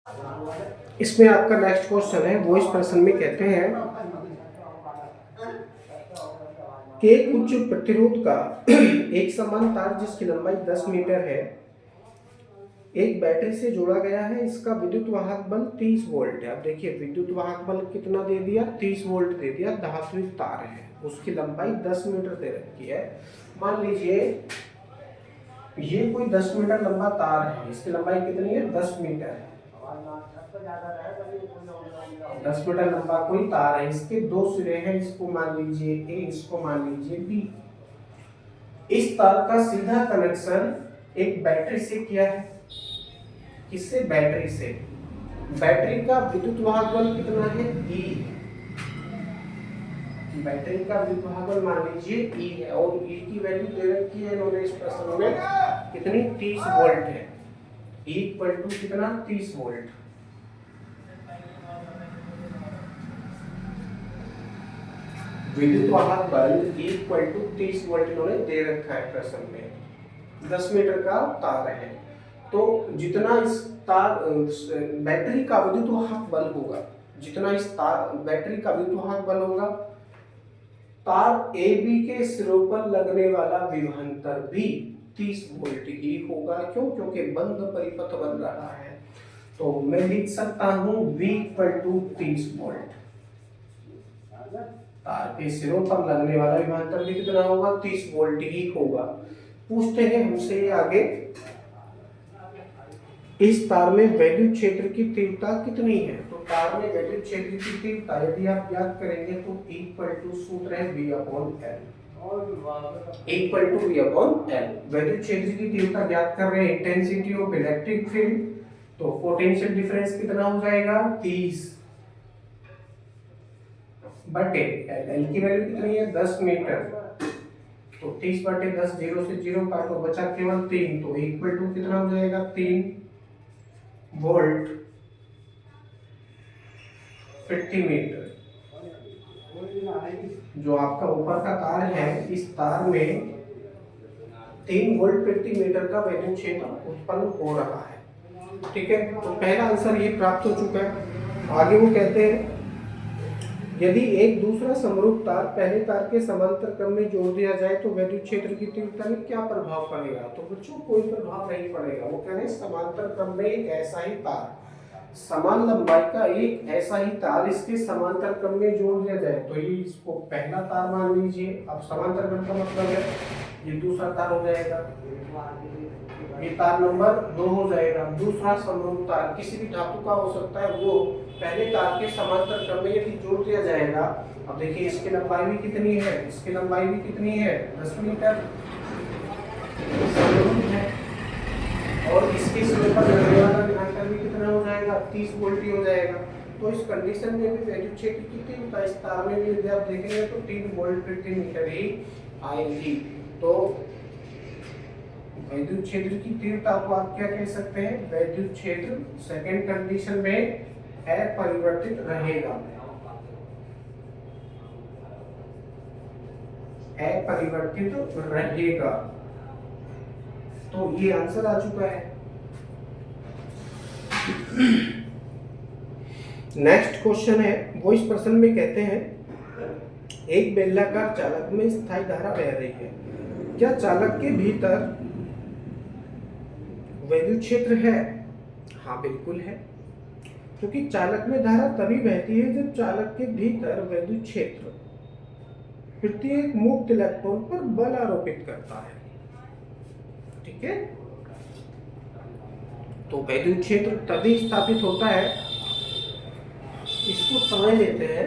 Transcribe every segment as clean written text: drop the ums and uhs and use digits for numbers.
इसमें आपका next question है, वो इस प्रश्न में कहते हैं कि एक उच्च प्रतिरोध का एक समान तार जिसकी लंबाई 10 मीटर है एक बैटरी से जोड़ा गया है, इसका विद्युत वाहक बल 30 वोल्ट है। अब देखिए विद्युत वाहक बल कितना दे दिया, 30 वोल्ट दे दिया। धात्विक तार है, उसकी लंबाई 10 मीटर दे रखी है। मान लीजिए ये कोई 10 मीटर लंबा तार है, इसकी लंबाई कितनी है, 10 मीटर है। 10 मीटर लंबा कोई तार है, इसके दो सिरे हैं, इसको मान लीजिए ए, इसको मान लीजिए बी। इस तार का सीधा कनेक्शन एक बैटरी से किया है। किससे, बैटरी से। बैटरी का विद्युत वाहक बल कितना है, E। बैटरी का विद्युत वाहक बल मान लीजिए E है और E की वैल्यू दे रखी है इन्होंने इस प्रश्न में कितनी, 30 वोल्ट है। E इक्वल टू कितना, 30 वोल्ट। विद्युत वाहक बल E इक्वल टू 30 वोल्ट इन्होंने दे रखा है प्रश्न में। 10 मीटर का तार है, तो जितना इस तार बैटरी का विद्युत वाहक बल होगा, जितना इस तार बैटरी का विद्युत वाहक बल होगा, तार ए बी के सिरों पर लगने वाला विभवांतर भी 30 वोल्ट ही होगा। क्यों, क्योंकि बंद परिपथ बन रहा है। तो मैं लिख सकता हूं V इक्वल टू 30 वोल्ट। तार के सिरों पर लगने वाला विभवांतर भी कितना होगा, 30 वोल्ट ही होगा। पूछते हैं हमसे आगे, इस तार में वैद्युत क्षेत्र की तीव्रता कितनी है। तो तार में वैद्युत क्षेत्र की तीव्रता यदि आप याद करेंगे तो इक्वल टू सूत्र है V upon L, equal to V upon L। वैद्युत क्षेत्र की तीव्रता ज्ञात कर रहे हैं, इंटेंसिटी ऑफ इलेक्ट्रिक फील्ड, तो पोटेंशियल डिफरेंस कितना हो जाएगा, 30 बटे L की वैल्यू कितनी है, 10 मीटर, तो 30 बटे 10, 0 से 0 काटो, बचा केवल 3, तो इक्वल टू कितना हो जाएगा, 3 वोल्ट 50 मीटर। जो आपका ऊपर का तार है, इस तार में 3 वोल्ट प्रति मीटर का वैद्युत क्षेत्र उत्पन्न हो रहा है। ठीक है, तो पहला आंसर ये प्राप्त हो चुका है। आगे वो कहते हैं, यदि एक दूसरा समरूप तार पहले तार के समांतर क्रम में जोड़ दिया जाए तो वैद्युत क्षेत्र की तीव्रता में क्या प्रभाव पड़ेगा। तो बच्चों कोई प्रभाव नहीं पड़ेगा। वो कह रहे हैं समांतर क्रम में एक ऐसा ही तार, समान लंबाई का एक ऐसा ही तार इसके समांतर क्रम में जोड़ दिया जाए तो ये इसको पहला तार मान लीजिए। अब समांतर क्रम का मतलब है ये दूसरा तार हो जाएगा, ये तार नंबर 2 हो जाएगा। दूसरा समरूप तार किसी भी धातु का हो सकता है, वो पहले तार के समांतर क्रम में यदि जोड़ दिया जाएगा। अब देखिए इसकी लंबाई भी कितनी है, इसकी लंबाई भी कितनी है, 10 मीटर है, और इसके सिरे पर लगने वाला विभवांतर भी कितना हो जाएगा, 30 वोल्ट ही हो जाएगा। तो इस कंडीशन में भी वैद्युत क्षेत्र की तीव्रता इस तार में भी यदि आप देखेंगे तो 3 वोल्ट प्रति मीटर ही आएगी। तो वैद्युत क्षेत्र की तीव्रता को आप क्या कह सकते हैं, वैद्युत क्षेत्र सेकंड कंडीशन में अपरिवर्तित रहेगा, अपरिवर्तित रहेगा। तो ये आंसर आ चुका है। नेक्स्ट क्वेश्चन है, वो इस प्रश्न में कहते हैं, एक बेलनाकार चालक में स्थायी धारा बह रही है, क्या चालक के भीतर वैद्युत क्षेत्र है। हाँ बिल्कुल है, क्योंकि चालक में धारा तभी बहती है जब चालक के भीतर वैद्युत क्षेत्र प्रत्येक मुक्त इलेक्ट्रॉन पर बल आरोपित करता है। ठीक है, तो वैद्युत क्षेत्र तभी स्थापित होता है, इसको समझ लेते हैं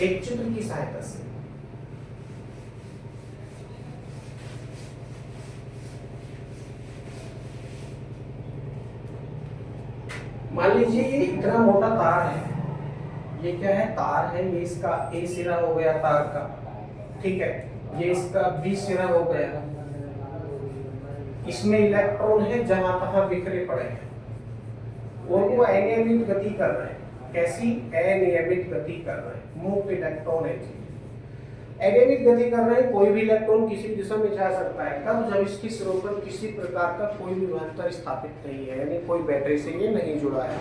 एक चित्र की सहायता से। मान लीजिए ये इतना मोटा तार है, ये क्या है, तार है, ये इसका ए सिरा हो गया तार का, ठीक है, ये इसका बी सिरा हो गया। इसमें इलेक्ट्रॉन है जहां तहां बिखरे पड़े हैं, वो अनियमित गति कर रहे हैं। कैसी, अनियमित गति कर रहे हैं, मुक्त इलेक्ट्रॉन है। एनियमिक गति कर रहे हैं, कोई भी इलेक्ट्रॉन किसी भी दिशा में जा सकता है। कब? जब इसके सिरों पर किसी प्रकार का कोई भी विभवांतर स्थापित नहीं है, यानी कोई बैटरी से ये नहीं जुड़ा है,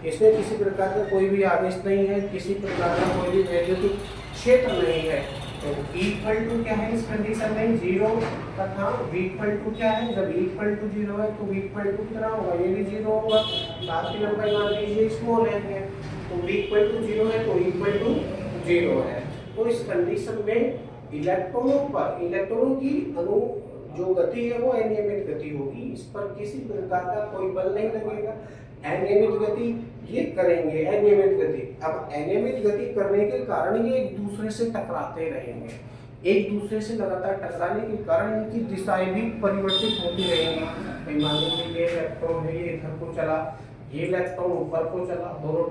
इसमें किसी प्रकार का कोई भी आवेश नहीं है, किसी प्रकार का कोई भी वैद्युतिक क्षेत्र नहीं है। तो इक्वल टू क्या है इस कंडीशन में? 0 तथा v इक्वल टू क्या है? जब इक्वल टू 0 है तो v इक्वल टू कितना होगा? ये भी 0 होगा। तार की लंबाई मान लीजिए स्मॉल है, तो v इक्वल टू 0 है तो इक्वल टू 0 है। तो इस कंडीशन में इलेक्ट्रॉनों की अणु जो गति है वो अनियमित गति होगी, इस पर किसी प्रकार का कोई बल नहीं लगेगा। अनियमित गति ये करेंगे, अनियमित गति। अब अनियमित गति करने के कारण ये एक दूसरे से टकराते रहेंगे, एक दूसरे से लगातार टकराने के कारण इनकी दिशाएं भी परिवर्तित होती रहेंगी। मान लीजिए ये इलेक्ट्रॉन है, ये इधर को चला, ये इलेक्ट्रॉन ऊपर को चला, दोनों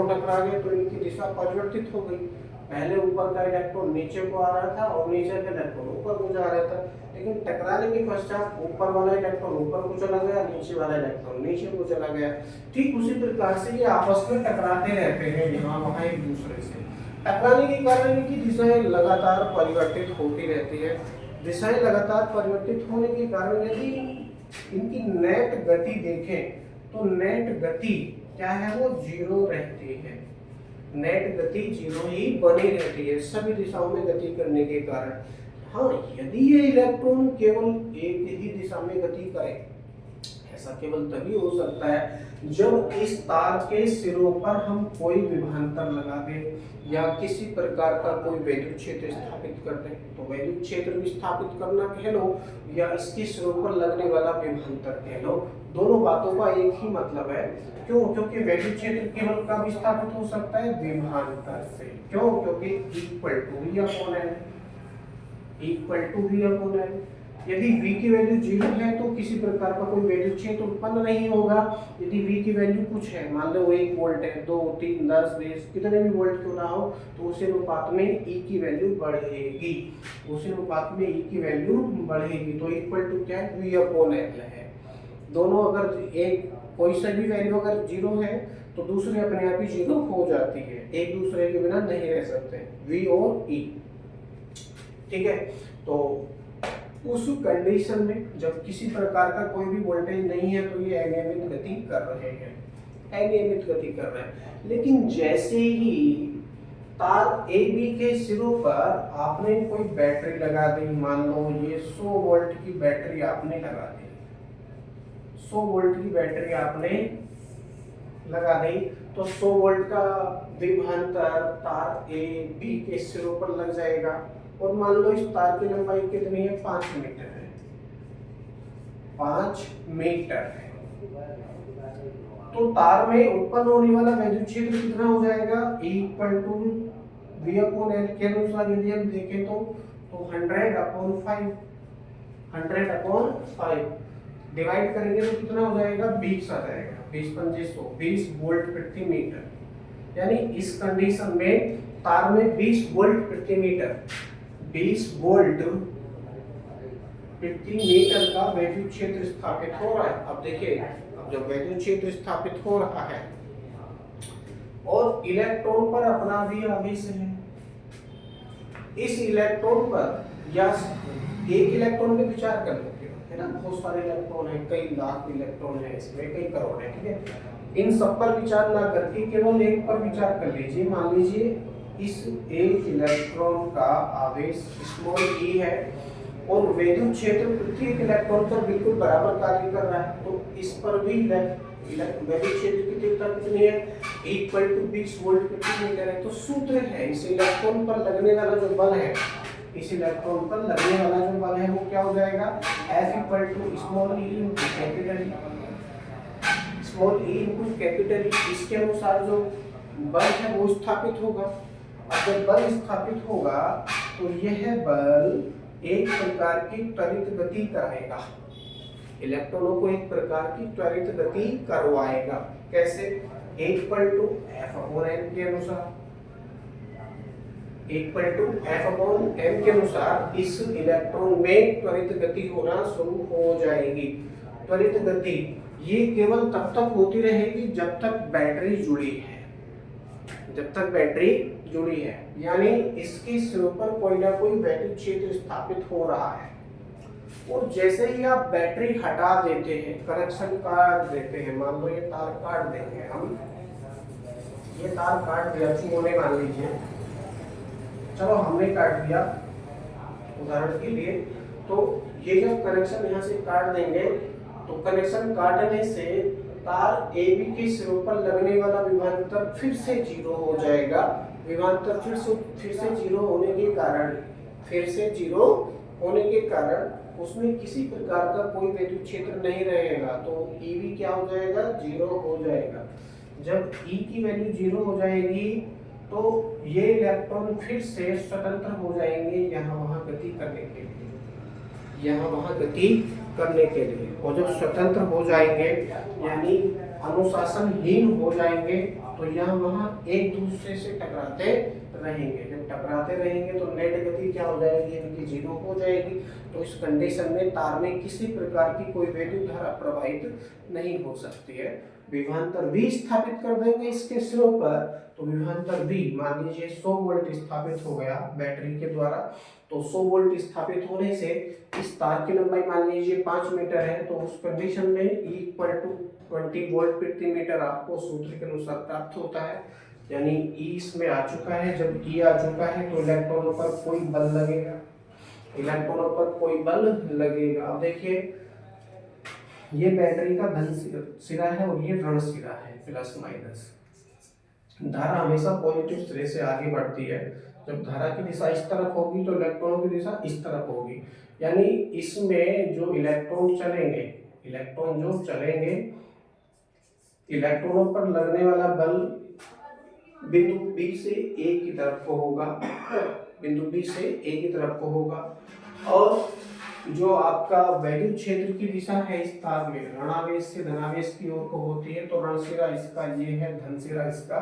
टकरा गए तो इनकी दिशा परिवर्तित हो गई। पहले ऊपर का इलेक्ट्रॉन नीचे को आ रहा था और नीचे का इलेक्ट्रॉन ऊपर को जा रहा था, लेकिन टकराने के पश्चात ऊपर वाला इलेक्ट्रॉन ऊपर को चला गया, नीचे वाला इलेक्ट्रॉन नीचे को चला गया। ठीक उसी प्रकार से ये आपस में टकराते रहते हैं यहाँ वहाँ एक दूसरे से। टकराने के कारण इनकी दिशाएं लगातार परिवर्तित होती रहती है। दिशाएं लगातार परिवर्तित होने के कारण यदि इनकी नेट गति देखें तो नेट गति क्या है? वो 0 रहती है। नेट गति 0 ही बनी रहती है सभी दिशाओं में गति करने के कारण। हाँ, यदि ये इलेक्ट्रॉन केवल एक ही दिशा में गति करे, ऐसा केवल तभी हो सकता है जब इस तार के सिरों पर हम कोई विभवांतर लगा दें या किसी प्रकार का कोई वैद्युत क्षेत्र स्थापित कर दें। तो वैद्युत क्षेत्र भी स्थापित करना कह लो या इसके सिरों पर लगने वाला विभवांतर कह लो, दोनों बातों का एक ही मतलब है। क्यों? क्योंकि वैद्युत क्षेत्र केवल कब स्थापित हो सकता है? विभवांतर से। क्यों? क्योंकि equal to v upon n, equal to v upon n। यदि v की वैल्यू 0 है तो किसी प्रकार का कोई वैद्युत क्षेत्र उत्पन्न नहीं होगा। यदि v की वैल्यू कुछ है, मान लो 1 वोल्ट है, 2, 3, 10, 20 कितने भी वोल्ट क्यों ना हो, तो उस अनुपात में e की वैल्यू बढ़ेगी, उस अनुपात में e की वैल्यू बढ़ेगी। तो इक्वल टू क्या है? v अपॉन n है। दोनों अगर एक कोई सा भी वैल्यू अगर 0 है तो दूसरी अपने आप ही 0 हो जाती है, एक दूसरे के बिना नहीं रह सकते, v और e। ठीक है, तो उस कंडीशन में जब किसी प्रकार का कोई भी वोल्टेज नहीं है तो ये अनियमित गति कर रहे हैं, अनियमित गति कर रहे हैं। लेकिन जैसे ही तार ए बी के सिरों पर आपने कोई बैटरी लगा दी, मान लो ये 100 वोल्ट की बैटरी आपने लगा दी, 100 वोल्ट की बैटरी आपने लगा दी, तो 100 वोल्ट का विभवांतर तार ए बी के सिरों पर लग जाएगा। और मान लो इस तार की लंबाई कितनी है? 5 मीटर है, 5 मीटर है। तो तार में उत्पन्न होने वाला वैद्युत क्षेत्र कितना हो जाएगा? Equal to v upon n के अनुसार यदि हम देखें तो 100/5, 100/5 डिवाइड करेंगे तो कितना हो जाएगा? 20 आ जाएगा, 20 पंजे 100, 20 वोल्ट प्रति मीटर। यानी इस कंडीशन में तार में 20 वोल्ट प्रति मीटर, 20 वोल्ट प्रति मीटर का वैद्युत क्षेत्र स्थापित हो रहा है। अब देखिए, अब जब वैद्युत क्षेत्र स्थापित हो रहा है और इलेक्ट्रॉन पर अपना भी आवेश है, इस इलेक्ट्रॉन पर या एक इलेक्ट्रॉन पे विचार कर लेते हो, है ना, बहुत सारे इलेक्ट्रॉन है, कई लाख इलेक्ट्रॉन है, इसमें कई करोड़ है, ठीक है। इन सब पर विचार ना करके केवल एक पर विचार कर लीजिए। मान लीजिए इस एक इलेक्ट्रॉन का आवेश स्मॉल e है और वैद्युत क्षेत्र प्रत्येक इलेक्ट्रॉन पर बिल्कुल बराबर कार्य कर रहा है, तो इस पर भी वैद्युत क्षेत्र की तीव्रता कितनी है? इक्वल टू 20 वोल्ट प्रति मीटर है। तो सूत्र है, इस इलेक्ट्रॉन पर लगने वाला जो बल है, इस इलेक्ट्रॉन पर लगने वाला जो बल है वो क्या हो जाएगा? F equal to small e into capital E, small e into capital E। इसके अनुसार जो बल है वो स्थापित होगा। अगर बल स्थापित होगा तो यह बल एक प्रकार की त्वरित गति कराएगा, इलेक्ट्रॉनों को एक प्रकार की त्वरित गति करवाएगा। कैसे? Equal to F upon n के अनुसार, equal to F upon m के अनुसार इस इलेक्ट्रॉन में त्वरित गति होना शुरू हो जाएगी। त्वरित गति ये केवल तब तक होती रहेगी जब तक बैटरी जुड़ी है। जब तक बैटरी जुड़ी है, यानी इसके सिरों पर कोई ना कोई वैद्युत क्षेत्र स्थापित हो रहा है। और जैसे ही आप बैटरी हटा देते हैं, कनेक्शन काट देते हैं, मान लो ये तार काट देंगे हम, ये तार काट दिया चूहों मान लीजिए, चलो हमने काट दिया उदाहरण के लिए, तो ये जब कनेक्शन यहाँ से काट देंगे तो कनेक्शन काटने से तार AB के सिरों पर लगने वाला विभवांतर फिर से 0 हो जाएगा। विभवांतर फिर से 0 होने के कारण उसमें किसी प्रकार का कोई वैद्युत क्षेत्र नहीं रहेगा, तो EB क्या हो जाएगा, 0 हो जाएगा। जब E की वैल्यू 0 हो जाएगी तो ये इलेक्ट्रॉन फिर से स्वतंत्र हो जाएंगे यहाँ वहाँ गति करने के लिए, और जब स्वतंत्र हो जाएंगे यानी अनुशासनहीन हो जाएंगे तो यहाँ वहाँ एक दूसरे से टकराते रहेंगे। जब टकराते रहेंगे तो नेट गति क्या हो जाएगी, इनकी 0 हो जाएगी। तो इस कंडीशन में तार में किसी प्रकार की कोई वैद्युत धारा प्रवाहित नहीं हो सकती है। विभवांतर V स्थापित कर देंगे इसके सिरों पर, तो विभवांतर V मान लीजिए 100 वोल्ट स्थापित हो गया बैटरी के द्वारा, तो 100 वोल्ट स्थापित होने से इस तार की लंबाई मान लीजिए 5 मीटर है, तो उस कंडीशन में E = 20 वोल्ट प्रति मीटर आपको सूत्र के अनुसार प्राप्त होता है। यानी E इसमें आ चुका है। जब E आ चुका है तो इलेक्ट्रॉनों पर कोई बल लगेगा। अब देखिए ये बैटरी का धन सिरा है और ये ऋण सिरा है, प्लस माइनस। धारा हमेशा पॉजिटिव सिरे से आगे बढ़ती है। जब धारा की दिशा इस तरफ होगी तो इलेक्ट्रॉनों की दिशा इस तरफ होगी, यानी इसमें जो इलेक्ट्रॉन चलेंगे, इलेक्ट्रॉनों पर लगने वाला बल बिंदु B से A की तरफ को होगा, और जो आपका वैद्युत क्षेत्र की दिशा है इस तार में ऋणावेश से धनावेश की ओर को होती है, तो ऋण सिरा इसका ये है, धन सिरा इसका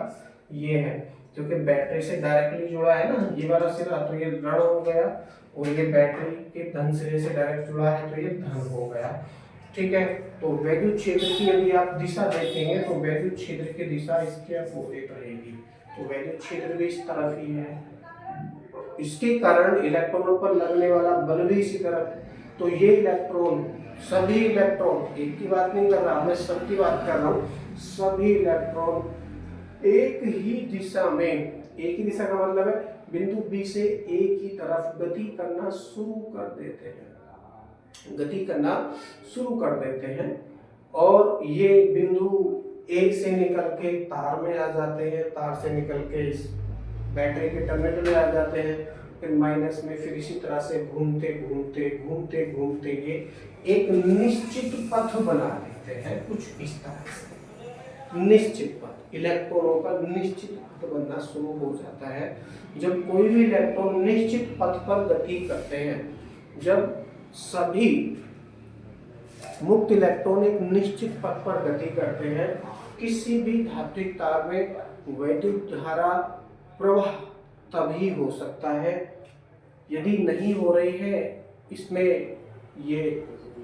ये है। क्योंकि बैटरी से डायरेक्टली जुड़ा है ना ये वाला सिरा, तो ये ऋण हो गया, और ये बैटरी के धन सिरे से डायरेक्ट जुड़ा है तो ये धन हो गया। ठीक है, तो वैद्युत क्षेत्र की यदि आप दिशा देखेंगे तो वैद्युत क्षेत्र की दिशा इसके अपोजिट रहेगी, तो वैद्युत क्षेत्र भी इस तरफ ही है। इसके कारण इलेक्ट्रॉनों पर लगने वाला बल भी इसी तरफ। तो ये सभी इलेक्ट्रॉन, एक की बात नहीं कर रहा, मैं सबकी बात कर रहा हूँ, सभी इलेक्ट्रॉन एक ही दिशा का मतलब है बिंदु B से A की तरफ गति करना शुरू कर देते हैं, और ये बिंदु A से निकल के तार में आ जाते हैं, तार से निकल के इस बैटरी के टर्मिनल में आ जाते हैं, फिर माइनस में, फिर इसी तरह से घूमते ये एक निश्चित पथ बना देते हैं। कुछ इस तरह से निश्चित पथ, इलेक्ट्रॉनों का निश्चित पथ बनना शुरू हो जाता है। जब कोई भी इलेक्ट्रॉन निश्चित पथ पर गति करते हैं, जब सभी मुक्त इलेक्ट्रॉन एक निश्चित पथ पर गति करते हैं, किसी भी धात्विक तार में वैद्युत धारा प्रवाह तभी हो सकता है। यदि नहीं हो रही है, इसमें ये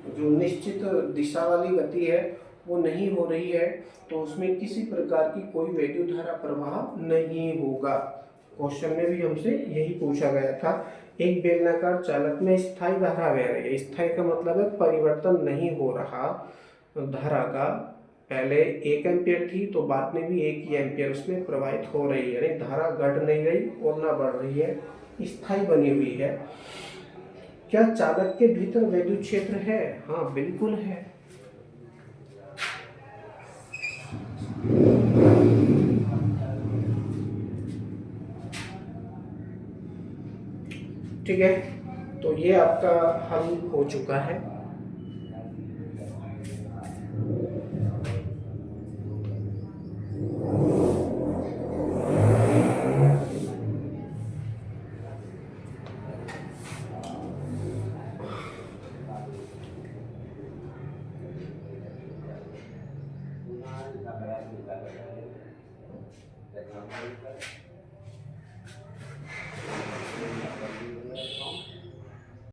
जो निश्चित दिशा वाली गति है वो नहीं हो रही है, तो उसमें किसी प्रकार की कोई वैद्युत धारा प्रवाह नहीं होगा। क्वेश्चन में भी हमसे यही पूछा गया था। एक बेलनाकार चालक में स्थायी धारा बह रही है। स्थायी का मतलब है परिवर्तन नहीं हो रहा धारा का। पहले 1 एम्पियर थी तो बाद में भी 1 ही एम्पियर उसमें प्रवाहित हो रही है, यानी धारा घट नहीं रही और ना बढ़ रही है, स्थायी बनी हुई है। क्या चालक के भीतर वैद्युत क्षेत्र है? हाँ बिल्कुल है। ठीक है, तो ये आपका हल हो चुका है। Thank you.